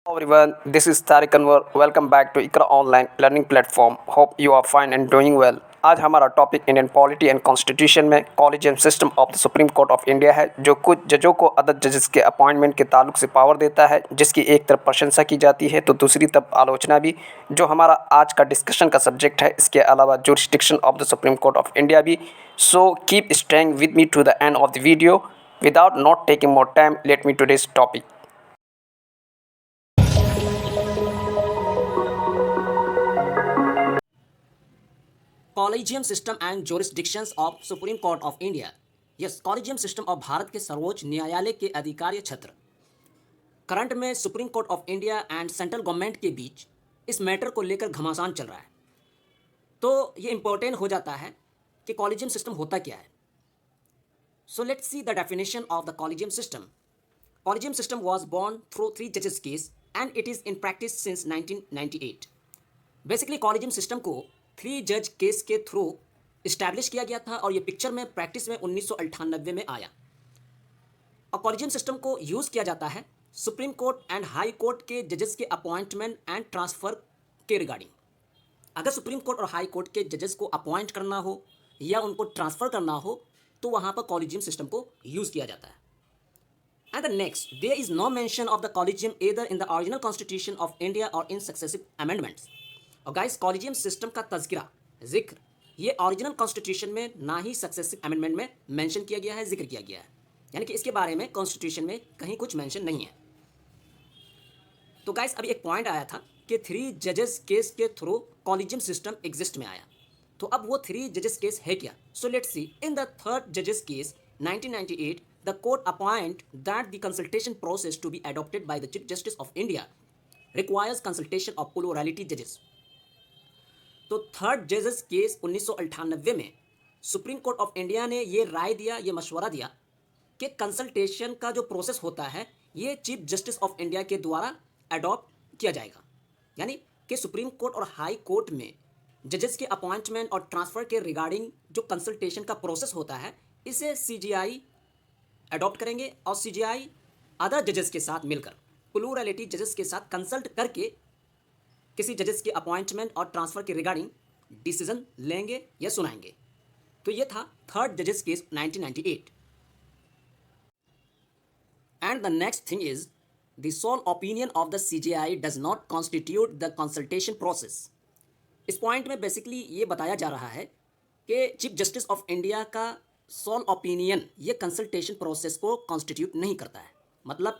Hello everyone, this is Tariq Anwar. Welcome back to Ikra Online Learning Platform. Hope you are fine and doing well. आज हमारा topic Indian polity and constitution में collegium system of the supreme court of India है, जो कुछ जजों को other जजेस के अपॉइंटमेंट के ताल्लुक से पावर देता है, जिसकी एक तरफ प्रशंसा की जाती है तो दूसरी तरफ आलोचना भी, जो हमारा आज का डिस्कशन का सब्जेक्ट है। इसके अलावा jurisdiction of the supreme court of India भी। So keep staying with me to the end of the video. Without not taking more time, let me today's topic. Collegium system and jurisdictions of Supreme court of India. Yes, collegium system of Bharat के सर्वोच्च न्यायालय के अधिकारीय क्षेत्र। Current में Supreme court of India and central government के बीच इस मैटर को लेकर घमासान चल रहा है। तो ये इंपॉर्टेंट हो जाता है कि कॉलेजियम सिस्टम होता क्या है। So let's see the definition of the collegium system. Collegium system was born through three judges case and it is in practice since 1998. Basically collegium system को 3 जज केस के थ्रू इस्टेब्लिश किया गया था और ये पिक्चर में प्रैक्टिस में 1998 में आया। और कॉलेजियम सिस्टम को यूज़ किया जाता है supreme court and high court के जजेस के अपॉइंटमेंट एंड ट्रांसफ़र के रिगार्डिंग। अगर सुप्रीम कोर्ट और हाई कोर्ट के जजेस को अपॉइंट करना हो या उनको ट्रांसफ़र करना हो तो वहाँ पर कॉलेजियम सिस्टम को यूज़ किया जाता है। And the next, there is no mention of the collegium either in the original constitution of India or in successive amendments. और गाइस, कॉलेजियम सिस्टम का तज़किरा जिक्र ये ओरिजिनल कॉन्स्टिट्यूशन में ना ही सक्सेसिव अमेंडमेंट में मेंशन किया गया है, जिक्र किया गया है। यानी कि इसके बारे में कॉन्स्टिट्यूशन में कहीं कुछ मेंशन नहीं है। तो गाइस, अभी एक पॉइंट आया था कि 3 जजेस केस के थ्रू कॉलेजियम सिस्टम एग्जिस्ट में आया। तो अब वो 3 जजेस केस है क्या? सो let's C. In the third जजेस case 1998, the court appoint that the consultation process to be adopted by the Chief Justice of India requires consultation of plurality judges. तो थर्ड जजेस केस 1998 में सुप्रीम कोर्ट ऑफ इंडिया ने ये राय दिया, ये मशवरा दिया कि कंसल्टेशन का जो प्रोसेस होता है ये चीफ जस्टिस ऑफ इंडिया के द्वारा अडॉप्ट किया जाएगा। यानी कि सुप्रीम कोर्ट और हाई कोर्ट में जजेस के अपॉइंटमेंट और ट्रांसफ़र के रिगार्डिंग जो कंसल्टेशन का प्रोसेस होता है इसे सीजीआई अडॉप्ट करेंगे और सीजीआई अदर जजेस के साथ मिलकर प्लूरलिटी जजेस के साथ कंसल्ट करके किसी जजेस के अपॉइंटमेंट और ट्रांसफ़र के रिगार्डिंग डिसीजन लेंगे या सुनाएंगे। तो ये था थर्ड जजेस case 1998। And the next thing is the sole opinion of the CJI does not constitute the consultation process. इस पॉइंट में बेसिकली ये बताया जा रहा है कि चीफ जस्टिस ऑफ इंडिया का सोल ओपिनियन ये कंसल्टेशन प्रोसेस को कॉन्स्टिट्यूट नहीं करता है। मतलब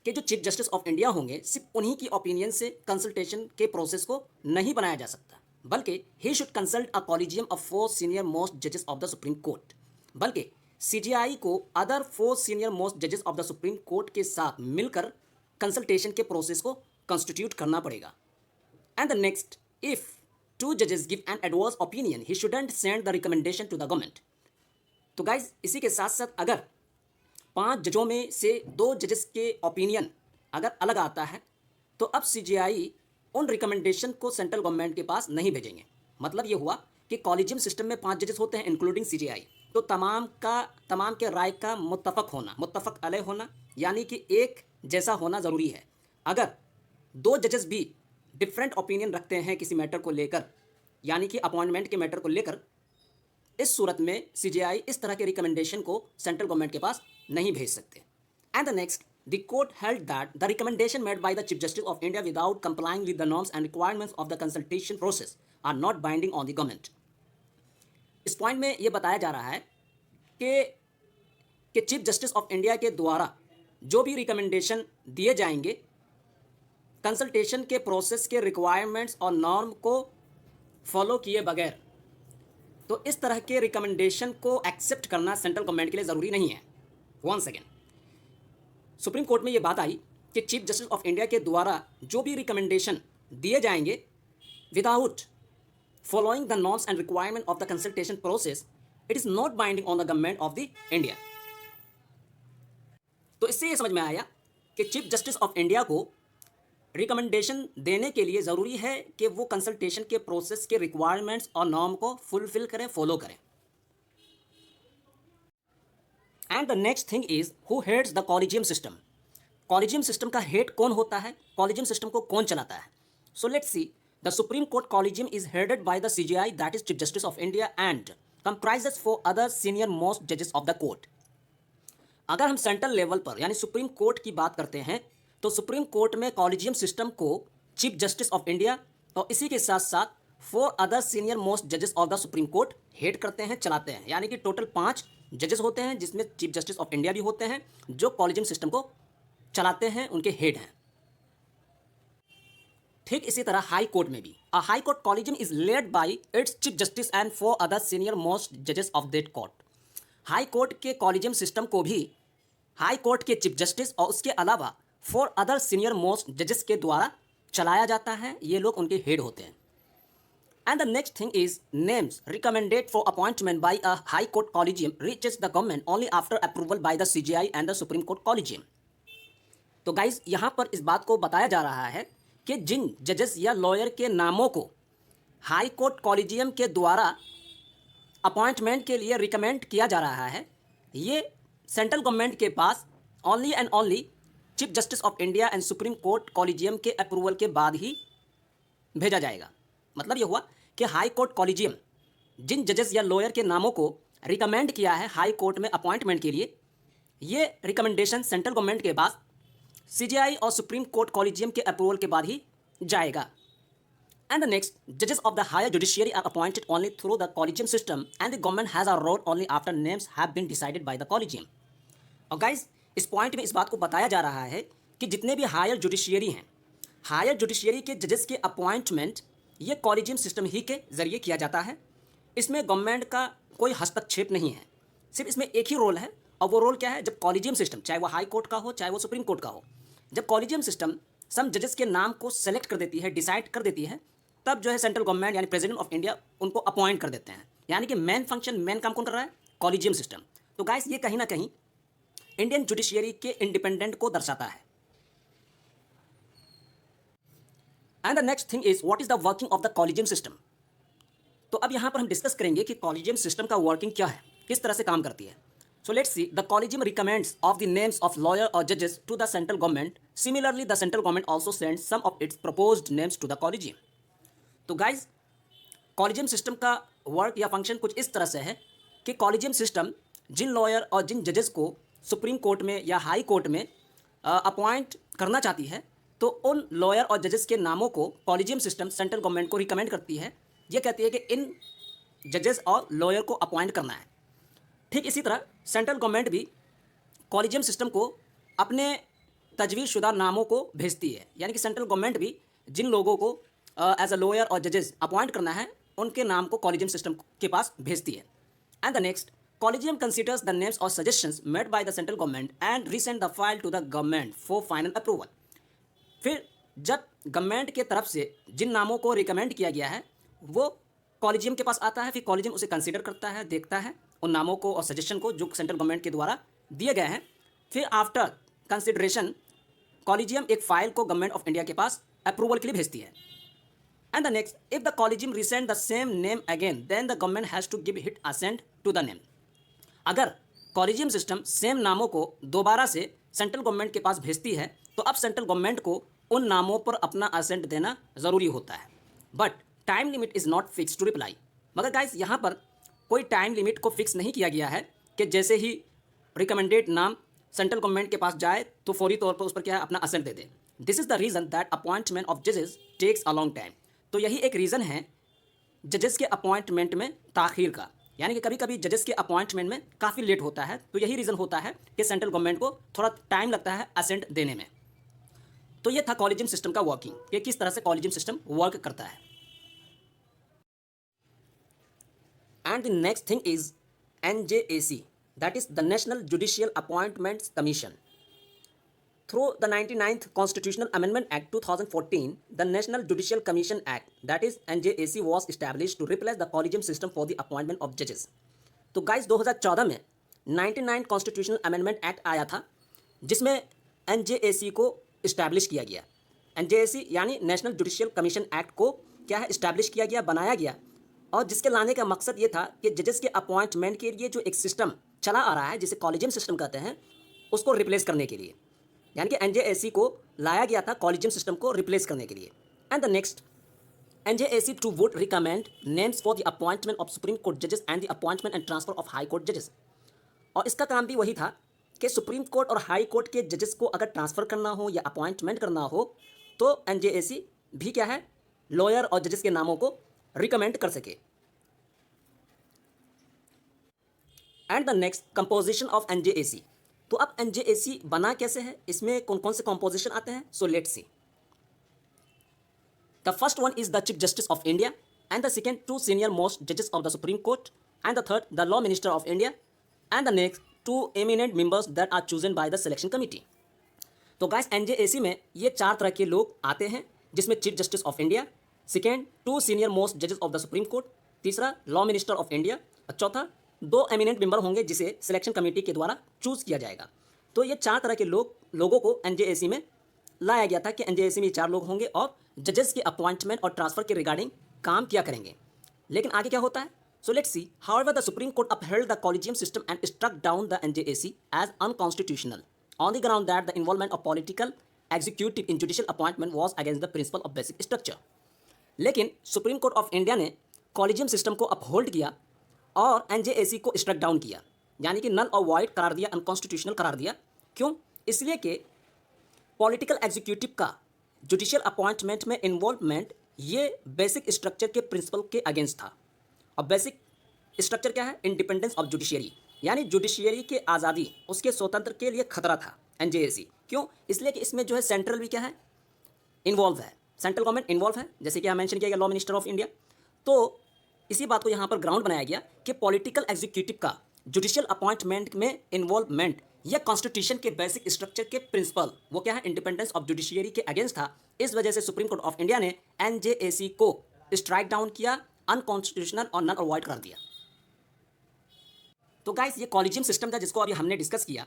कि जो चीफ जस्टिस ऑफ इंडिया होंगे सिर्फ उन्हीं की ओपिनियन से कंसल्टेशन के प्रोसेस को नहीं बनाया जा सकता, बल्कि he should consult a collegium of 4 senior most जजेस ऑफ द सुप्रीम कोर्ट। बल्कि सीजीआई को अदर 4 सीनियर मोस्ट जजेस ऑफ द सुप्रीम कोर्ट के साथ मिलकर कंसल्टेशन के प्रोसेस को कॉन्स्टिट्यूट करना पड़ेगा। एंड द नेक्स्ट, इफ 2 जजेस give an adverse opinion he shouldn't send the recommendation to the government. तो गाइज, इसी के साथ साथ अगर 5 जजों में से 2 जजेस के ओपिनियन अगर अलग आता है तो अब सीजीआई उन रिकमेंडेशन को सेंट्रल गवर्नमेंट के पास नहीं भेजेंगे। मतलब ये हुआ कि कॉलेजियम सिस्टम में 5 जजेस होते हैं इंक्लूडिंग सीजीआई। तो तमाम के राय का मुत्तफक अलह होना, यानी कि एक जैसा होना ज़रूरी है। अगर 2 जजेस भी डिफरेंट ओपिनियन रखते हैं किसी मैटर को लेकर, यानी कि अपॉइंटमेंट के मैटर को लेकर, इस सूरत में सीजीआई इस तरह के रिकमेंडेशन को सेंट्रल गवर्नमेंट के पास नहीं भेज सकते। And the next, the court held that the recommendation made by the chief justice of India without complying with the norms and requirements of the consultation process are not binding on the government. इस point में यह बताया जा रहा है कि chief justice of India के द्वारा जो भी रिकमेंडेशन दिए जाएंगे कंसल्टेशन के प्रोसेस के रिक्वायरमेंट्स और नॉर्म को फॉलो किए बगैर, तो इस तरह के रिकमेंडेशन को एक्सेप्ट करना सेंट्रल गवर्नमेंट के लिए ज़रूरी नहीं है। वन सेकेंड, सुप्रीम कोर्ट में ये बात आई कि चीफ जस्टिस ऑफ इंडिया के द्वारा जो भी रिकमेंडेशन दिए जाएंगे without following the norms and requirement of the consultation process, it is not binding on the government of the India. तो इससे ये समझ में आया कि चीफ जस्टिस ऑफ इंडिया को रिकमेंडेशन देने के लिए ज़रूरी है कि वो कंसल्टेशन के प्रोसेस के रिक्वायरमेंट्स और नॉर्म को फुलफिल करें, फॉलो करें। And the next thing is who heads the collegium system. Collegium system का हेड कौन होता है, कॉलेजियम सिस्टम को कौन चलाता है। So let's see, the supreme Court collegium is headed by the CGI, that is chief justice of India, and comprises for other senior most जजेस of the court. अगर हम सेंट्रल लेवल पर यानी supreme court की बात करते हैं तो सुप्रीम कोर्ट में कॉलेजियम सिस्टम को चीफ जस्टिस ऑफ इंडिया और इसी के साथ साथ 4 अदर सीनियर मोस्ट जजेस of the supreme court head करते हैं, चलाते हैं। यानी कि टोटल 5 जजेस होते हैं जिसमें चीफ जस्टिस ऑफ इंडिया भी होते हैं, जो कॉलेजियम सिस्टम को चलाते हैं, उनके हेड हैं। ठीक इसी तरह हाई कोर्ट में भी a high court collegium is led by its chief justice and 4 other senior most जजेस of that court. High court के कॉलेजियम सिस्टम को भी हाई कोर्ट के चीफ जस्टिस और उसके अलावा 4 अदर सीनियर मोस्ट जजेस के द्वारा चलाया जाता है, ये लोग उनके हेड होते हैं। And the next thing is names recommended for appointment bye a high court collegium reaches the government only after approval by the CGI and the supreme Court collegium. तो गाइज यहाँ पर इस बात को बताया जा रहा है कि जिन जजेस या लॉयर के नामों को हाई कोर्ट कॉलेजियम के द्वारा अपॉइंटमेंट के लिए रिकमेंड किया जा रहा है, ये सेंट्रल गवर्नमेंट के पास only and only chief justice of India and Supreme Court collegium के अप्रूवल के बाद ही भेजा जाएगा। मतलब ये हुआ कि हाई कोर्ट कॉलेजियम जिन जजेस या लॉयर के नामों को रिकमेंड किया है हाई कोर्ट में अपॉइंटमेंट के लिए, ये रिकमेंडेशन सेंट्रल गवर्नमेंट के पास सीजीआई और सुप्रीम कोर्ट कॉलेजियम के अप्रूवल के बाद ही जाएगा। And the next, judges of the higher judiciary are appointed only through the collegium system, and the government has a role only after names have been decided by the collegium. और guys इस point में इस बात को बताया जा रहा है कि जितने भी हायर जुडिशियरी हैं, हायर जुडिशियरी के जजेस के अपॉइंटमेंट ये कॉलेजियम सिस्टम ही के जरिए किया जाता है। इसमें गवर्नमेंट का कोई हस्तक्षेप नहीं है, सिर्फ इसमें एक ही रोल है, और वो रोल क्या है, जब कॉलेजियम सिस्टम चाहे वो हाई कोर्ट का हो चाहे वो सुप्रीम कोर्ट का हो, जब कॉलेजियम सिस्टम सम जजेस के नाम को सेलेक्ट कर देती है, डिसाइड कर देती है, तब जो है सेंट्रल गवर्नमेंट यानी प्रेसिडेंट ऑफ इंडिया उनको अपॉइंट कर देते हैं। यानी कि मेन फंक्शन, मेन काम कौन कर रहा है, कॉलेजियम सिस्टम। तो गाइस ये कहीं ना कहीं इंडियन जुडिशियरी के इंडिपेंडेंट को दर्शाता है। And the next thing is what is the working of the collegium system. तो अब यहाँ पर हम डिस्कस करेंगे कि कॉलेजियम सिस्टम का वर्किंग क्या है, किस तरह से काम करती है। So let's see, the collegium recommends of the names of lawyer और जजेस to the central government. Similarly the central government also sends some of its proposed names to the collegium. तो गाइज कॉलेजियम सिस्टम का work या function कुछ इस तरह से है कि कॉलेजियम सिस्टम जिन लॉयर और जिन जजेस को सुप्रीम कोर्ट में या हाई कोर्ट में अपॉइंट करना चाहती है, तो उन लॉयर और जजेस के नामों को कॉलेजियम सिस्टम सेंट्रल गवर्नमेंट को रिकमेंड करती है। ये कहती है कि इन जजेस और लॉयर को अपॉइंट करना है। ठीक इसी तरह सेंट्रल गवर्नमेंट भी कॉलेजियम सिस्टम को अपने तजवीज़शुदा नामों को भेजती है। यानी कि सेंट्रल गवर्नमेंट भी जिन लोगों को एज अ लॉयर और जजेस अपॉइंट करना है, उनके नाम को कॉलेजियम सिस्टम के पास भेजती है। And the next, collegium considers the names और suggestions made by the central government and resend the file to the government for final approval. फिर जब गवर्नमेंट के तरफ से जिन नामों को रिकमेंड किया गया है वो कॉलेजियम के पास आता है, फिर कॉलेजियम उसे कंसिडर करता है, देखता है उन नामों को और सजेशन को जो सेंट्रल गवर्नमेंट के द्वारा दिए गए हैं। फिर आफ्टर कंसिडरेशन कॉलेजियम एक फाइल को गवर्नमेंट ऑफ इंडिया के पास अप्रूवल के लिए भेजती है। And the next, if the collegium resend the same name again, then the government has to give it assent to the name. अगर कॉलेजियम सिस्टम सेम नामों को दोबारा से सेंट्रल गवर्नमेंट के पास भेजती है, तो अब सेंट्रल गवर्नमेंट को उन नामों पर अपना असेंट देना ज़रूरी होता है। But time limit is not fix to reply. मगर गाइस यहाँ पर कोई टाइम लिमिट को फिक्स नहीं किया गया है कि जैसे ही रिकमेंडेड नाम सेंट्रल गवर्नमेंट के पास जाए तो फौरी तौर पर उस पर क्या है, अपना असेंट दे दे। This is the reason that appointment of जजेस टेक्स अ लॉन्ग टाइम। तो यही एक रीज़न है जजेस के अपॉइंटमेंट में ताख़ीर का, यानी कि कभी कभी जजेस के अपॉइंटमेंट में काफ़ी लेट होता है। तो यही रीज़न होता है कि सेंट्रल गवर्नमेंट को थोड़ा टाइम लगता है असेंट देने में। तो ये था कॉलेजियम सिस्टम का वर्किंग, कि किस तरह से कॉलेजियम सिस्टम वर्क करता है। And the next thing is NJAC, that is the national judicial appointments commission. Through the 99th Constitutional Amendment Act 2014, the National Judicial Commission Act, that is NJAC, was established to replace the collegium system for the appointment of judges. तो guys 2014 में 99 Constitutional Amendment Act आया था, जिसमें NJAC को establish किया गया। NJAC यानी national judicial commission act को क्या है, इस्टेब्लिश किया गया, बनाया गया, और जिसके लाने का मकसद ये था कि जजेस के अपॉइंटमेंट के लिए जो एक सिस्टम चला आ रहा है जिसे कॉलेजियम सिस्टम कहते हैं, उसको रिप्लेस करने के लिए। यानी कि एनजेएसी को लाया गया था कॉलेजियम सिस्टम को रिप्लेस करने के लिए। And the next, NJAC to would recommend names for the appointment of Supreme Court judges and the appointment and transfer of High Court judges। और इसका काम भी वही था कि सुप्रीम कोर्ट और हाई कोर्ट के जजेस को अगर ट्रांसफ़र करना हो या अपॉइंटमेंट करना हो तो NJAC भी क्या है, लॉयर और जजेस के नामों को रिकमेंड कर सके। And the next, composition of NJAC। तो अब NJAC बना कैसे है, इसमें कौन कौन से कंपोजिशन आते हैं, सो let's C. The first one is the Chief Justice of India, and the second, two senior most judges of the Supreme Court, and the third, the Law Minister of India, and the next, two eminent members that are chosen by the selection committee। तो guys NJAC में ये चार तरह के लोग आते हैं, जिसमें chief justice of India, second to senior most जजेस ऑफ द सुप्रीम कोर्ट, तीसरा लॉ मिनिस्टर ऑफ इंडिया, और चौथा दो एमिनेंट मेंबर होंगे जिसे सिलेक्शन कमेटी के द्वारा चूज किया जाएगा। तो ये चार तरह के लोगों को NJAC में लाया गया था कि NJAC में ये चार लोग होंगे और जजेस के अपॉइंटमेंट और ट्रांसफर के रिगार्डिंग काम किया करेंगे। लेकिन आगे क्या होता है, so let's see. However the supreme court upheld the collegium system and struck down the NJAC as unconstitutional on the ground that the involvement of political executive in judicial appointment was against the principle of basic structure. लेकिन supreme court of India ने collegium system को uphold किया और NJAC को struck down किया, यानी कि नल और वॉइड करार दिया, अनकॉन्स्टिट्यूशनल करार दिया। क्यों? इसलिए कि पॉलिटिकल एग्जीक्यूटिव का जुडिशियल अपॉइंटमेंट में इन्वॉल्वमेंट ये बेसिक स्ट्रक्चर के प्रिंसिपल के अगेंस्ट था। और बेसिक स्ट्रक्चर क्या है, इंडिपेंडेंस ऑफ जुडिशियरी, यानी जुडिशियरी के आज़ादी, उसके स्वतंत्र के लिए खतरा था NJAC। क्यों? इसलिए कि इसमें जो है सेंट्रल भी क्या है, इन्वॉल्व है, सेंट्रल गवर्नमेंट इन्वॉल्व है, जैसे कि यहाँ मेंशन किया गया लॉ मिनिस्टर ऑफ इंडिया। तो इसी बात को यहाँ पर ग्राउंड बनाया गया कि पॉलिटिकल एग्जीक्यूटिव का जुडिशियल अपॉइंटमेंट में इन्वॉल्वमेंट या कॉन्स्टिट्यूशन के बेसिक स्ट्रक्चर के प्रिंसिपल, वो क्या है, इंडिपेंडेंस ऑफ जुडिशियरी के अगेंस्ट था। इस वजह से सुप्रीम कोर्ट ऑफ इंडिया ने NJAC को स्ट्राइक डाउन किया, अनकॉन्स्टिट्यूशनल और नन और वॉइड कर दिया। तो गाइस ये कॉलेजियम सिस्टम था जिसको अभी हमने डिस्कस किया।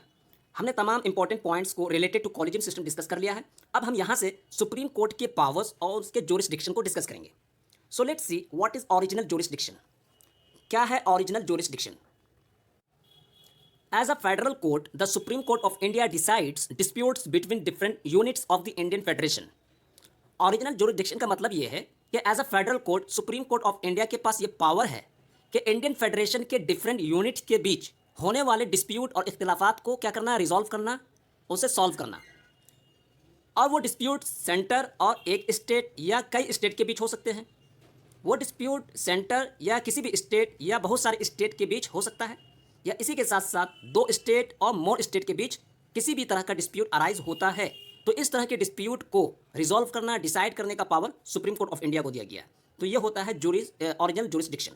हमने तमाम इंपॉर्टेंट पॉइंट्स को related to collegium system discuss कर लिया है। अब हम यहाँ से सुप्रीम कोर्ट के पावर्स और उसके जोरिस्डिक्शन को डिस्कस करेंगे। सो let's see what is original jurisdiction. क्या है original jurisdiction? As a federal court, the Supreme Court of India decides disputes between different units of the Indian Federation। Original jurisdiction का मतलब ये है कि as a federal court, supreme court of India के पास ये पावर है कि इंडियन फेडरेशन के डिफरेंट यूनिट के बीच होने वाले डिस्प्यूट और इख्तिलाफात को क्या करना, रिजॉल्व करना, उसे सॉल्व करना। और वो डिस्प्यूट सेंटर और एक स्टेट या कई स्टेट के बीच हो सकते हैं। वो डिस्प्यूट सेंटर या किसी भी स्टेट या बहुत सारे स्टेट के बीच हो सकता है, या इसी के साथ साथ दो स्टेट और मोर स्टेट के बीच किसी भी तरह का डिस्प्यूट अराइज होता है। तो इस तरह के डिस्प्यूट को रिजॉल्व करना, डिसाइड करने का power supreme court of India को दिया गया। तो ये होता है original jurisdiction.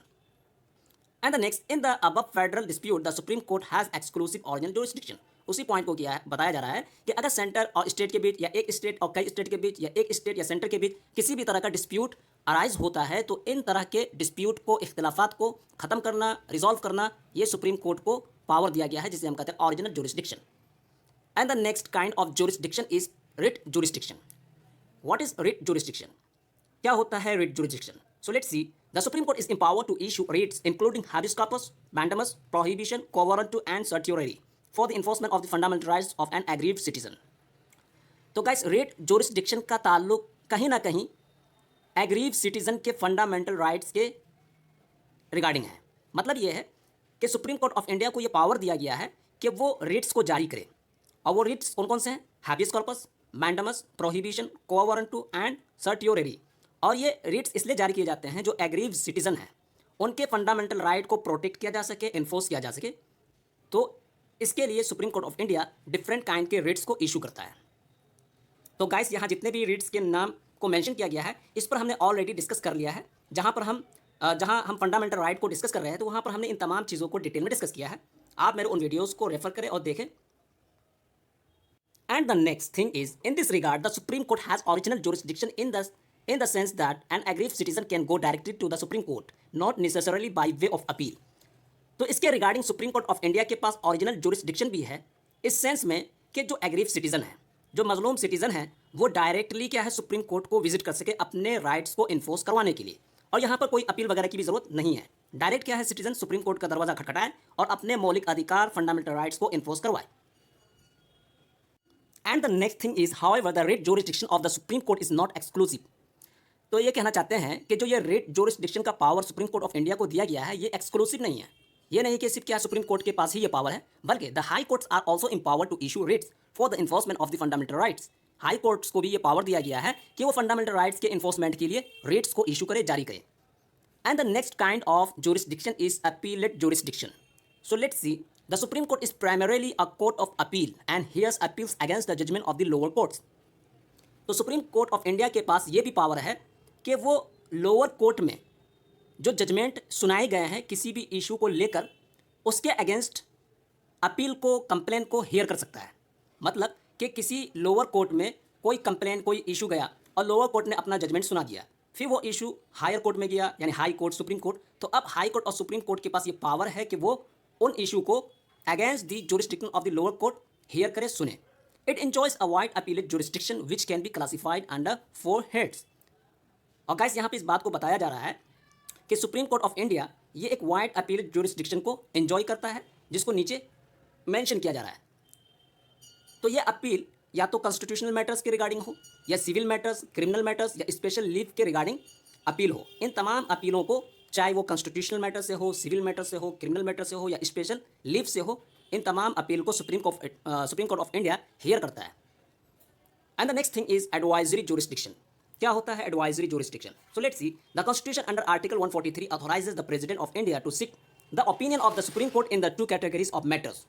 And the next, in the above federal dispute the supreme court has exclusive original jurisdiction. उसी पॉइंट को किया है, बताया जा रहा है कि अगर सेंटर और स्टेट के बीच या एक स्टेट और कई स्टेट के बीच या एक स्टेट या सेंटर के बीच किसी भी तरह का डिस्प्यूट अराइज होता है तो इन तरह के डिस्प्यूट को, इख्तिलाफात को ख़त्म करना, रिजॉल्व करना, ये सुप्रीम कोर्ट को पावर दिया गया है, जिसे हम कहते हैं original jurisdiction. And the next kind of jurisdiction is writ jurisdiction. What is writ jurisdiction? क्या होता है writ jurisdiction? So let's see. The supreme court is empowered to issue writs including habeas corpus, mandamus, prohibition, quo warranto and certiorari for the enforcement of the fundamental rights of an aggrieved citizen। तो guys writ jurisdiction का ताल्लुक कहीं ना कहीं aggrieve citizen के fundamental rights के regarding है। मतलब ये है कि सुप्रीम कोर्ट ऑफ इंडिया को ये पावर दिया गया है कि वो रिट्स को जारी करे। और वो रिट्स कौन कौन से हैं? Habeas corpus, mandamus, prohibition, quo warranto and certiorari. और ये रिट्स इसलिए जारी किए जाते हैं जो एग्रीव सिटीजन हैं, उनके फंडामेंटल राइट को प्रोटेक्ट किया जा सके, इन्फोर्स किया जा सके। तो इसके लिए supreme court of India different kind के रिट्स को इशू करता है। तो गाइस यहाँ जितने भी रिट्स के नाम को मेंशन किया गया है, इस पर हमने ऑलरेडी डिस्कस कर लिया है। जहाँ हम फंडामेंटल राइट को डिस्कस कर रहे हैं तो वहाँ पर हमने इन तमाम चीज़ों को डिटेल में डिस्कस किया है। आप मेरे उन वीडियोज़ को रेफर करें और देखें। And the next thing is, in this regard the supreme court has original jurisdiction in the sense that an aggrieved citizen can go directly to the Supreme Court, not necessarily by way of appeal। तो इसके regarding supreme court of India के पास original jurisdiction भी है, इस sense में कि जो aggrieve citizen है, जो मजलूम सिटीजन है, वो डायरेक्टली क्या है, सुप्रीम कोर्ट को विजिट कर सके अपने राइट्स को इन्फोर्स करवाने के लिए। और यहाँ पर कोई अपील वगैरह की भी जरूरत नहीं है। डायरेक्ट क्या है, सिटीजन सुप्रीम कोर्ट का दरवाजा खटखटाए और अपने मौलिक अधिकार, फंडामेंटल राइट्स को इन्फोर्स करवाए। And the next thing is however the rate jurisdiction of the supreme court is not exclusive. तो ये कहना चाहते हैं कि जो ये रेट जोरिस्डिक्शन का power supreme court of India को दिया गया है ये एक्सक्लूसिव नहीं है। ये नहीं कि सिर्फ क्या सुप्रीम कोर्ट के पास ही ये पावर है, बल्कि the high courts are also empower to issue writs for the enforcement of the fundamental rights. High courts को भी ये पावर दिया गया है कि वो फंडामेंटल राइट्स के इन्फोर्समेंट के लिए रेट्स को इशू करे, जारी करे। And the next kind of jurisdiction is appellate jurisdiction. So let's see, the supreme court is primarily a court of appeal and hears appeals against the judgment of the lower courts. तो supreme court of India के पास ये भी power है कि वो lower court में जो जजमेंट सुनाए गए हैं किसी भी इशू को लेकर, उसके अगेंस्ट अपील को, कंप्लेन को हेयर कर सकता है। मतलब कि किसी लोअर कोर्ट में कोई कंप्लेन, कोई इशू गया और लोअर कोर्ट ने अपना जजमेंट सुना दिया, फिर वो इशू हायर कोर्ट में गया, यानी हाई कोर्ट, सुप्रीम कोर्ट। तो अब हाई कोर्ट और सुप्रीम कोर्ट के पास ये पावर है कि वो उन इशू को against the jurisdiction of the lower court hear करे, सुने। It enjoys a wide appellate jurisdiction which can be classified under 4 heads. और गाइस यहाँ पे इस बात को बताया जा रहा है कि सुप्रीम कोर्ट ऑफ इंडिया ये एक वाइड अपीलेट जुरिस्डिक्शन को एंजॉय करता है, जिसको नीचे मेंशन किया जा रहा है। तो ये अपील या तो कॉन्स्टिट्यूशनल मैटर्स के रिगार्डिंग हो, या सिविल मैटर्स, क्रिमिनल मैटर्स, या स्पेशल लीव के रिगार्डिंग अपील हो। इन तमाम अपीलों को, चाहे वो कॉन्स्टिट्यूशनल मैटर से हो, सिविल मैटर से हो, क्रिमिनल मैटर से हो, या स्पेशल लीव से हो, इन तमाम अपील को Supreme court of India hear करता है। And the next thing is advisory jurisdiction. क्या होता है advisory jurisdiction? So let's see, the constitution under article 143 authorises the president of India to seek the opinion of the supreme Court in the 2 categories of matters.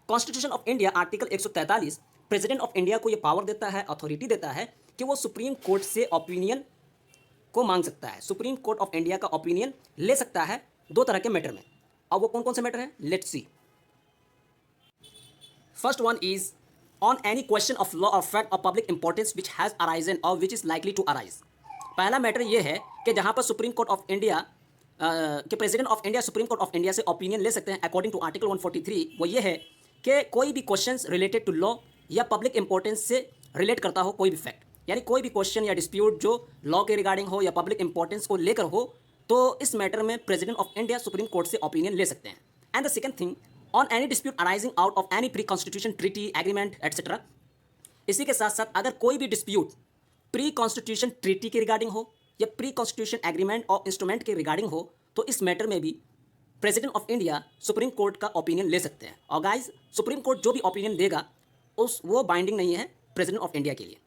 Constitution of India article 143 president of India को यह power देता है, authority देता है कि वो supreme court से opinion को मांग सकता है, सुप्रीम कोर्ट ऑफ इंडिया का ओपिनियन ले सकता है 2 तरह के मैटर में। अब वो कौन कौन से मैटर हैं? Let's see. First one is on any question of law और fact of public importance which has arisen और which is likely to arise. पहला मैटर ये है कि जहाँ पर सुप्रीम कोर्ट ऑफ इंडिया के president of India Supreme court of India से ओपिनियन ले सकते हैं अकॉर्डिंग टू आर्टिकल 143। वो ये है कि कोई भी क्वेश्चंस रिलेटेड टू लॉ या पब्लिक इंपॉर्टेंस से रिलेट करता हो कोई भी फैक्ट, यानी कोई भी क्वेश्चन या डिस्प्यूट जो लॉ के रिगार्डिंग हो या पब्लिक इंपॉर्टेंस को लेकर हो, तो इस मैटर में president of India Supreme court से ओपिनियन ले सकते हैं। And the second thing, on any dispute arising out of any pre constitution treaty agreement etcetera. इसी के साथ साथ अगर कोई भी डिस्प्यूट प्री कॉन्स्टिट्यूशन ट्रीटी के रिगार्डिंग हो या प्री कॉन्स्टिट्यूशन एग्रीमेंट और इंस्ट्रूमेंट के रिगार्डिंग हो, तो इस मैटर में भी president of India Supreme court का ओपिनियन ले सकते हैं। और गाइस, सुप्रीम कोर्ट जो भी ओपिनियन देगा वो बाइंडिंग नहीं है प्रेसिडेंट ऑफ इंडिया के लिए।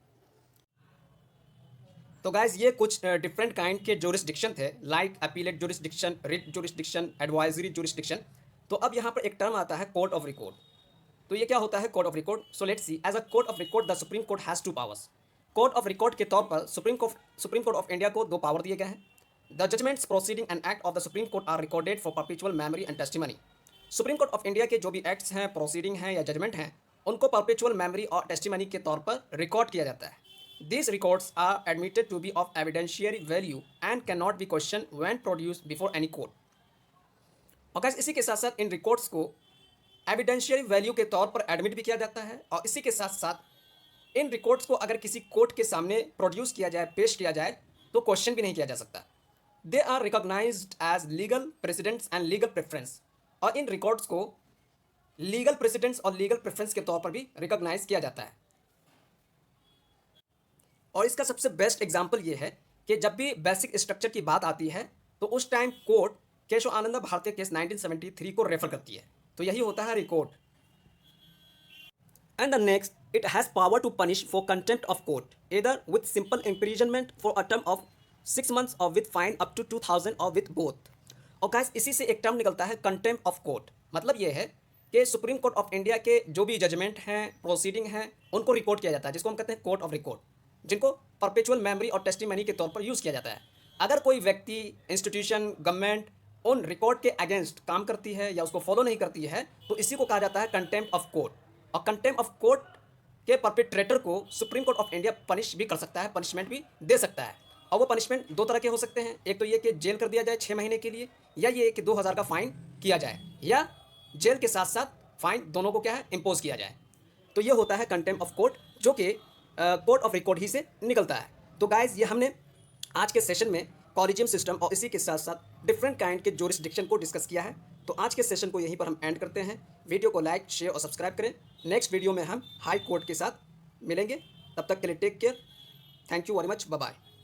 तो गाइस, ये कुछ डिफरेंट काइंड के जुरिस्डिक्शन थे, like appellate jurisdiction, writ jurisdiction, advisory jurisdiction. तो अब यहाँ पर एक टर्म आता है कोर्ट ऑफ रिकॉर्ड। तो ये क्या होता है court of record? So let's see, as a court of record the supreme court has 2 powers. Court of record के तौर पर सुप्रीम कोर्ट ऑफ इंडिया को 2 पावर दिए गए हैं। The judgments proceeding and act of the supreme court are recorded for perpetual memory and testimony. Supreme court of India के जो भी एक्ट्स हैं, प्रोसीडिंग हैं या जजमेंट हैं, उनको परपेचुअल मेमोरी और टेस्टिमनी के तौर पर रिकॉर्ड किया जाता है। These records are admitted to be of evidentiary value and cannot be questioned when produced before any court। और guys, इसी के साथ साथ इन रिकॉर्ड्स को एविडेंशियरी वैल्यू के तौर पर एडमिट भी किया जाता है, और इसी के साथ साथ इन रिकॉर्ड्स को अगर किसी कोर्ट के सामने प्रोड्यूस किया जाए, पेश किया जाए, तो क्वेश्चन भी नहीं किया जा सकता। They are recognised as legal precedents and legal preference. और इन रिकॉर्ड्स को लीगल प्रेसिडेंट्स और लीगल प्रेफरेंस के तौर पर भी रिकॉग्नाइज किया जाता है। और इसका सबसे बेस्ट एग्जाम्पल ये है कि जब भी बेसिक स्ट्रक्चर की बात आती है, तो उस टाइम कोर्ट केशव आनंद भारतीय केस 1973 को रेफर करती है। तो यही होता है record. And the next, it has power to punish for contempt of court either with simple imprisonment for a term of 6 months or with fine up to 2000 or with both. और guys, इसी से एक term निकलता है contempt of court. मतलब ये है कि सुप्रीम कोर्ट ऑफ इंडिया के जो भी जजमेंट हैं, प्रोसीडिंग हैं, उनको रिकॉर्ड किया जाता है, जिसको हम कहते हैं कोर्ट ऑफ रिकॉर्ड, जिनको परपेचुअल मेमोरी और टेस्टिमनी के तौर पर यूज़ किया जाता है। अगर कोई व्यक्ति, इंस्टीट्यूशन, गवर्नमेंट उन रिकॉर्ड के अगेंस्ट काम करती है या उसको फॉलो नहीं करती है, तो इसी को कहा जाता है कंटेम्प्ट ऑफ कोर्ट। और कंटेम्प्ट ऑफ कोर्ट के परपेट्रेटर को Supreme court of India punish भी कर सकता है, पनिशमेंट भी दे सकता है। और वो पनिशमेंट 2 तरह के हो सकते हैं। एक तो ये कि जेल कर दिया जाए 6 महीने के लिए, या ये कि 2000 का फाइन किया जाए, या जेल के साथ साथ फाइन, दोनों को क्या है, इम्पोज किया जाए। तो ये होता है कंटेम्प्ट ऑफ कोर्ट, जो कि कोर्ट ऑफ रिकॉर्ड ही से निकलता है। तो गाइज, ये हमने आज के सेशन में कॉलेजियम सिस्टम और इसी के साथ साथ डिफरेंट काइंड के जुरिस्डिक्शन को डिस्कस किया है। तो आज के सेशन को यहीं पर हम एंड करते हैं। वीडियो को लाइक, शेयर और सब्सक्राइब करें। नेक्स्ट वीडियो में हम हाई कोर्ट के साथ मिलेंगे, तब तक के लिए take care. Thank you very much, bye bye.